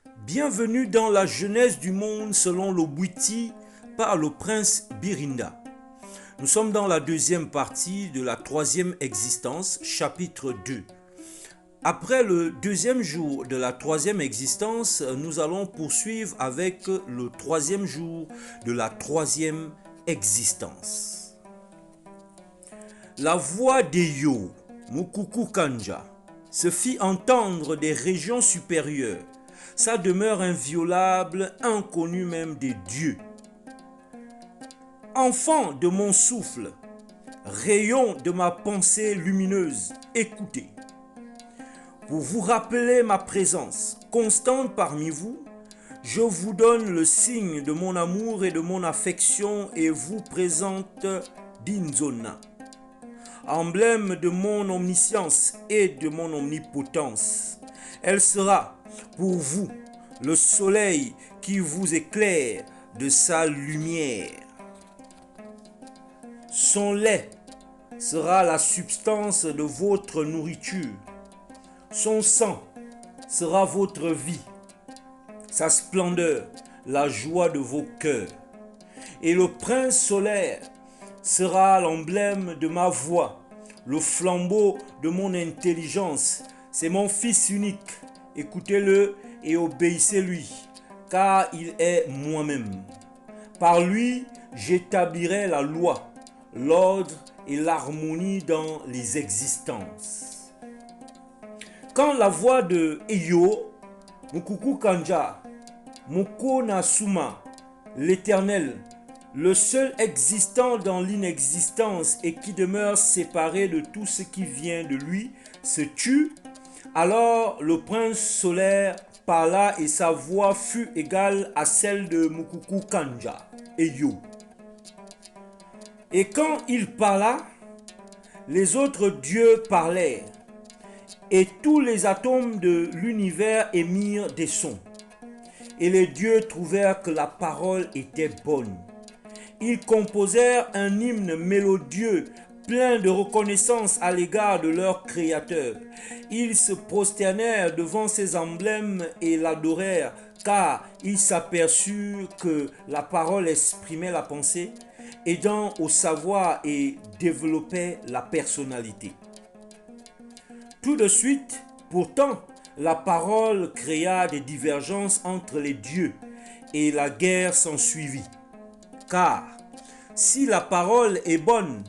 Bienvenue dans la Genèse du monde selon l'Obwiti par le prince Birinda. Nous sommes dans la deuxième partie de la troisième existence, chapitre 2. Après le deuxième jour de la troisième existence, nous allons poursuivre avec le troisième jour de la troisième existence. La voix d'Eyo, Mukuku Kanja, se fit entendre des régions supérieures, sa demeure inviolable, inconnue même des dieux. Enfant de mon souffle, rayon de ma pensée lumineuse, écoutez. Pour vous rappeler ma présence constante parmi vous, je vous donne le signe de mon amour et de mon affection et vous présente Dinzona, emblème de mon omniscience et de mon omnipotence. Elle sera pour vous le soleil qui vous éclaire de sa lumière. Son lait sera la substance de votre nourriture. Son sang sera votre vie. Sa splendeur, la joie de vos cœurs. Et le prince solaire sera l'emblème de ma voix, le flambeau de mon intelligence. C'est mon fils unique. Écoutez-le et obéissez-lui, car il est moi-même. Par lui, j'établirai la loi, l'ordre et l'harmonie dans les existences. Quand la voix de Eyo, Mukuku Kanja, Moko Nasuma, l'Éternel, le seul existant dans l'inexistence et qui demeure séparé de tout ce qui vient de lui, se tue, alors le prince solaire parla et sa voix fut égale à celle de Mukuku Kanja, Eyo. Et quand il parla, les autres dieux parlèrent, et tous les atomes de l'univers émirent des sons. Et les dieux trouvèrent que la parole était bonne. Ils composèrent un hymne mélodieux, plein de reconnaissance à l'égard de leur Créateur. Ils se prosternèrent devant ses emblèmes et l'adorèrent, car ils s'aperçurent que la parole exprimait la pensée, aidant au savoir et développait la personnalité. Tout de suite, pourtant, la parole créa des divergences entre les dieux et la guerre s'ensuivit. Car si la parole est bonne,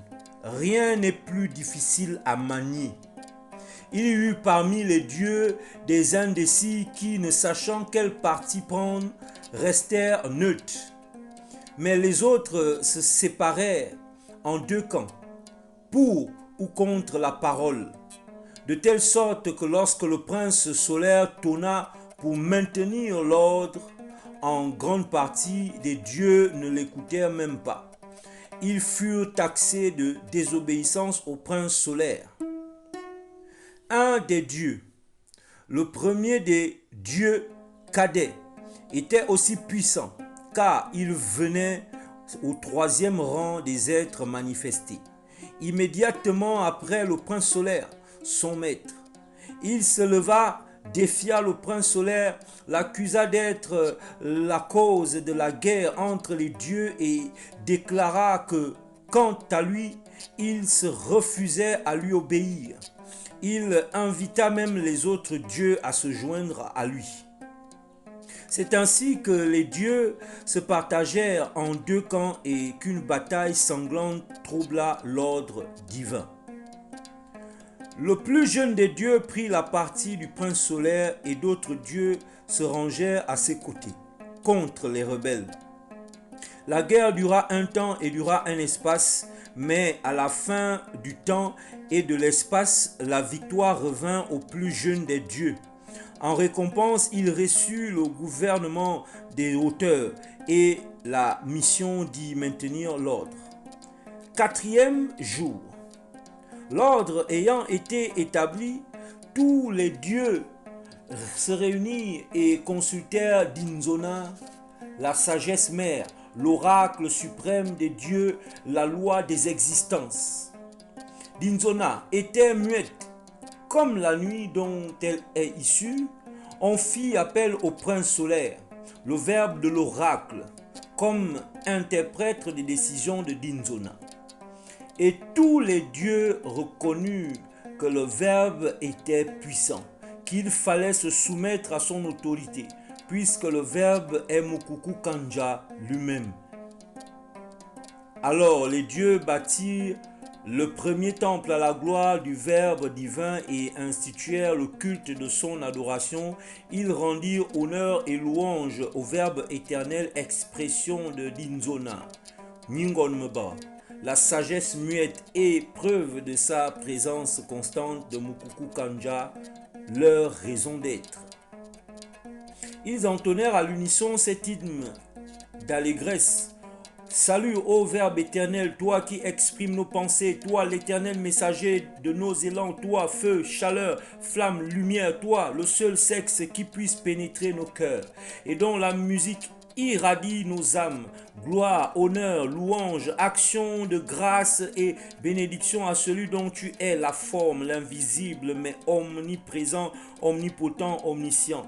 rien n'est plus difficile à manier. Il y eut parmi les dieux des indécis qui, ne sachant quel parti prendre, restèrent neutres. Mais les autres se séparèrent en deux camps, pour ou contre la parole, de telle sorte que lorsque le prince solaire tonna pour maintenir l'ordre, en grande partie des dieux ne l'écoutèrent même pas. Ils furent taxés de désobéissance au prince solaire. Un des dieux, le premier des dieux cadets, était aussi puissant, car il venait au troisième rang des êtres manifestés. Immédiatement après le prince solaire, son maître, il se leva, défia le prince solaire, l'accusa d'être la cause de la guerre entre les dieux et déclara que, quant à lui, il se refusait à lui obéir. Il invita même les autres dieux à se joindre à lui. C'est ainsi que les dieux se partagèrent en deux camps et qu'une bataille sanglante troubla l'ordre divin. Le plus jeune des dieux prit la partie du prince solaire et d'autres dieux se rangèrent à ses côtés, contre les rebelles. La guerre dura un temps et dura un espace, mais à la fin du temps et de l'espace, la victoire revint au plus jeune des dieux. En récompense, il reçut le gouvernement des hauteurs et la mission d'y maintenir l'ordre. Quatrième jour. L'ordre ayant été établi, tous les dieux se réunirent et consultèrent Dinzona, la sagesse mère, l'oracle suprême des dieux, la loi des existences. Dinzona était muette, comme la nuit dont elle est issue. On fit appel au prince solaire, le verbe de l'oracle, comme interprète des décisions de Dinzona. Et tous les dieux reconnurent que le verbe était puissant, qu'il fallait se soumettre à son autorité, puisque le verbe est Mukuku Kanja lui-même. Alors les dieux bâtirent le premier temple à la gloire du Verbe divin et instituèrent le culte de son adoration. Ils rendirent honneur et louange au Verbe éternel, expression de Dinzona, Ningonmeba, la sagesse muette et preuve de sa présence constante de Mukuku Kanja, leur raison d'être. Ils entonnèrent à l'unisson cet hymne d'allégresse. Salut ô Verbe éternel, toi qui exprimes nos pensées, toi l'éternel messager de nos élans, toi feu, chaleur, flamme, lumière, toi le seul sexe qui puisse pénétrer nos cœurs et dont la musique irradie nos âmes. Gloire, honneur, louange, action de grâce et bénédiction à celui dont tu es la forme, l'invisible mais omniprésent, omnipotent, omniscient.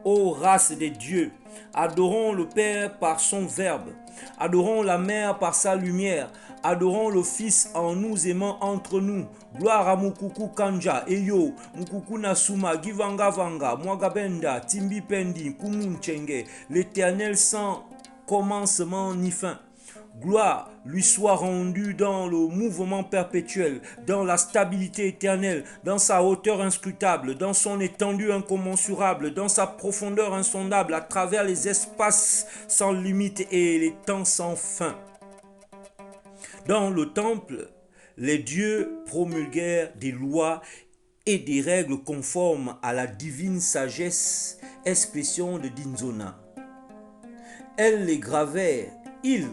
Ô race des dieux, adorons le Père par son Verbe, adorons la Mère par sa lumière, adorons le Fils en nous aimant entre nous. Gloire à Mukuku Kanja, Eyo, Mukuku Nasuma, Givanga Vanga, Mwagabenda, Timbi Pendi, Kumunchenge, l'Éternel sans commencement ni fin. Gloire lui soit rendue dans le mouvement perpétuel, dans la stabilité éternelle, dans sa hauteur inscrutable, dans son étendue incommensurable, dans sa profondeur insondable, à travers les espaces sans limite et les temps sans fin. Dans le temple, les dieux promulguèrent des lois et des règles conformes à la divine sagesse, expression de Dinzona. Elles les gravèrent, ils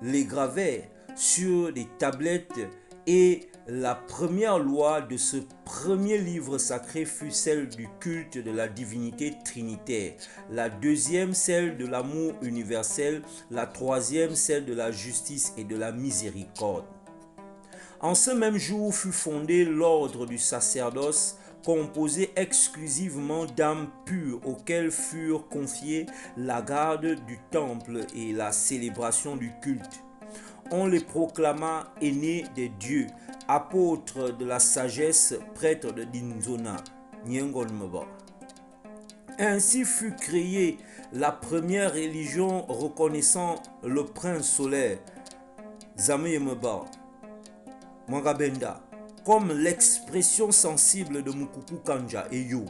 les gravèrent sur des tablettes et la première loi de ce premier livre sacré fut celle du culte de la divinité trinitaire, la deuxième celle de l'amour universel, la troisième celle de la justice et de la miséricorde. En ce même jour fut fondé l'ordre du sacerdoce, composé exclusivement d'âmes pures auxquelles furent confiées la garde du temple et la célébration du culte. On les proclama aînés des dieux, apôtres de la sagesse, prêtres de Dinzona, Nyengonmeba. Ainsi fut créée la première religion reconnaissant le prince solaire, Zameyemeba, Mwagabenda, comme l'expression sensible de Mukuku Kanja Eyo.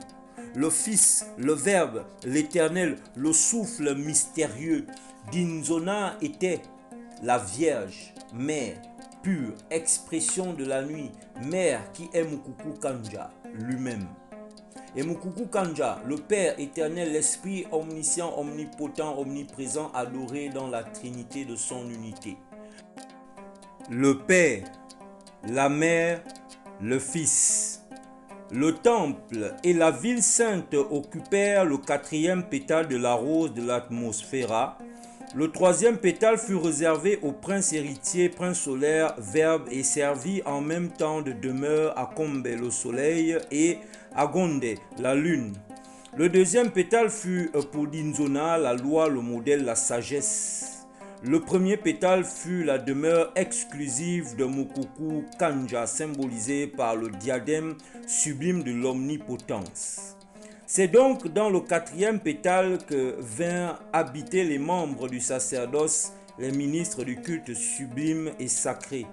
Le Fils, le Verbe, l'Éternel, le souffle mystérieux. Dinzona était la Vierge, mère, pure, expression de la nuit, mère qui est Mukuku Kanja lui-même. Et Mukuku Kanja, le Père éternel, l'Esprit omniscient, omnipotent, omniprésent, adoré dans la Trinité de son unité. Le Père, la Mère, le Fils. Le temple et la ville sainte occupèrent le quatrième pétale de la rose de l'atmosphère. Le troisième pétale fut réservé au prince héritier, prince solaire, Verbe, et servit en même temps de demeure à Kombe, le soleil, et à Gonde, la lune. Le deuxième pétale fut pour Dinzona, la loi, le modèle, la sagesse. Le premier pétale fut la demeure exclusive de Mukuku Kanja, symbolisée par le diadème sublime de l'omnipotence. C'est donc dans le quatrième pétale que vinrent habiter les membres du sacerdoce, les ministres du culte sublime et sacré.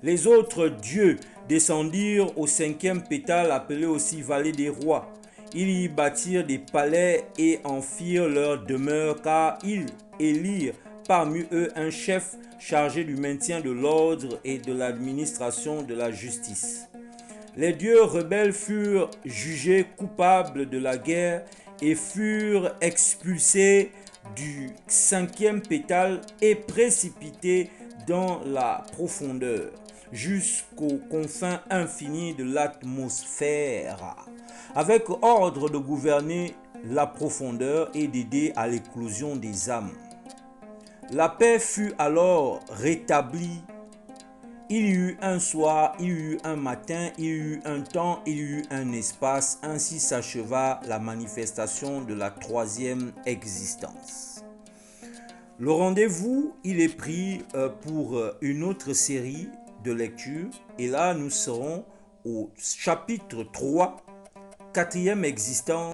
Les autres dieux descendirent au cinquième pétale, appelé aussi vallée des rois. Ils y bâtirent des palais et en firent leur demeure, car ils élirent parmi eux un chef chargé du maintien de l'ordre et de l'administration de la justice. Les dieux rebelles furent jugés coupables de la guerre et furent expulsés du cinquième pétale et précipités dans la profondeur, jusqu'aux confins infinis de l'atmosphère, avec ordre de gouverner la profondeur et d'aider à l'éclosion des âmes. La paix fut alors rétablie. Il y eut un soir, il y eut un matin, il y eut un temps, il y eut un espace. Ainsi s'acheva la manifestation de la troisième existence. Le rendez-vous, il est pris pour une autre série de lectures. Et là, nous serons au chapitre 3, quatrième existence.